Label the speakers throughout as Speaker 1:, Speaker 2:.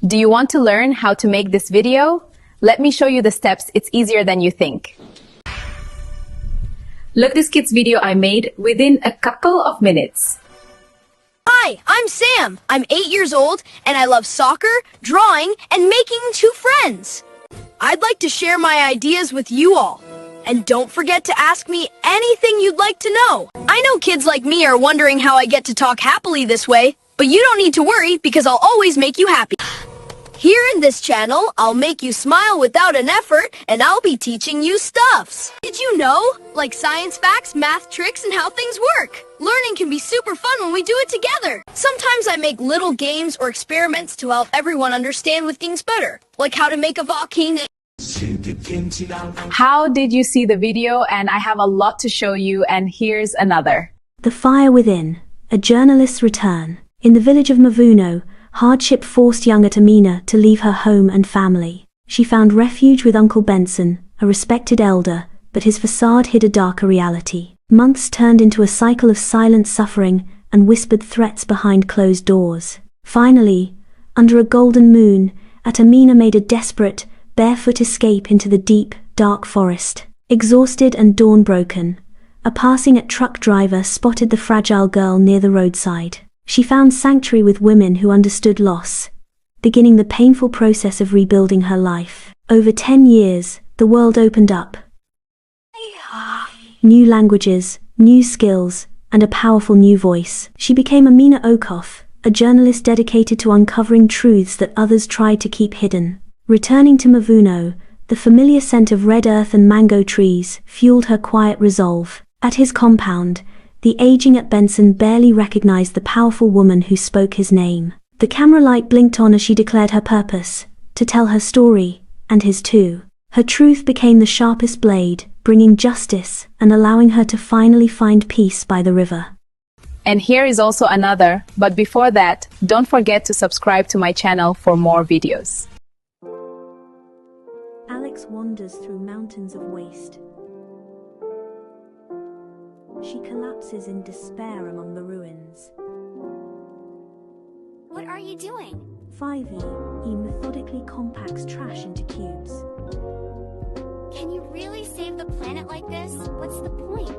Speaker 1: Do you want to learn how to make this video? Let me show you the steps. It's easier than you think. Look this kid's video I made within a couple of minutes.
Speaker 2: Hi, I'm Sam. I'm 8 years old and I love soccer, drawing, and making two friends. I'd like to share my ideas with you all. And don't forget to ask me anything you'd like to know. I know kids like me are wondering how I get to talk happily this way, but you don't need to worry because I'll always make you happy. Here in this channel, I'll make you smile without an effort, and I'll be teaching you stuffs. Did you know? Like science facts, math tricks, and how things work. Learning can be super fun when we do it together. Sometimes I make little games or experiments to help everyone understand with things better, like how to make a volcano.
Speaker 1: How did you see the video? And I have a lot to show you, and here's another.
Speaker 3: The Fire Within, a journalist's return. In the village of Mavuno, hardship forced young Amina to leave her home and family. She found refuge with Uncle Benson, a respected elder, but his facade hid a darker reality. Months turned into a cycle of silent suffering and whispered threats behind closed doors. Finally, under a golden moon, Amina made a desperate, barefoot escape into the deep, dark forest. Exhausted and dawn-broken, a passing-truck driver spotted the fragile girl near the roadside. She found sanctuary with women who understood loss, beginning the painful process of rebuilding her life. Over 10 years, the world opened up. New languages, new skills, and a powerful new voice. She became Amina Okoff, a journalist dedicated to uncovering truths that others tried to keep hidden. Returning to Mavuno, the familiar scent of red earth and mango trees fueled her quiet resolve. At his compound, the aging Benson barely recognized the powerful woman who spoke his name. The camera light blinked on as she declared her purpose, to tell her story, and his too. Her truth became the sharpest blade, bringing justice and allowing her to finally find peace by the river.
Speaker 1: And here is also another, but before that, don't forget to subscribe to my channel for more videos.
Speaker 3: Alex wanders through mountains of waste. She collapses in despair among the ruins.
Speaker 4: What are you doing?
Speaker 3: 5e, he methodically compacts trash into cubes.
Speaker 4: Can you really save the planet like this? What's the point?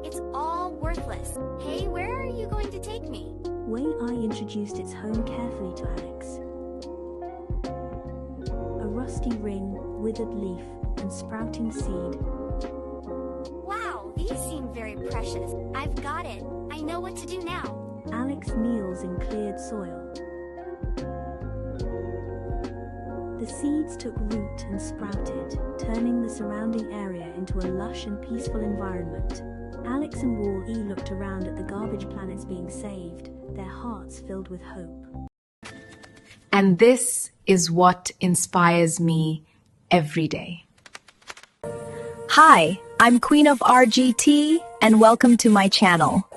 Speaker 4: It's all worthless. Hey, where are you going to take me?
Speaker 3: Wei I introduced its home carefully to Alex. A rusty ring, withered leaf, and sprouting seed.
Speaker 4: Wow, these seem very precious. I've got it. I know what to do now.
Speaker 3: Alex kneels in cleared soil. The seeds took root and sprouted, turning the surrounding area into a lush and peaceful environment. Alex and Wall-E looked around at the garbage planets being saved, their hearts filled with hope.
Speaker 1: And this is what inspires me every day.
Speaker 2: Hi, I'm Queen of RGT, and welcome to my channel.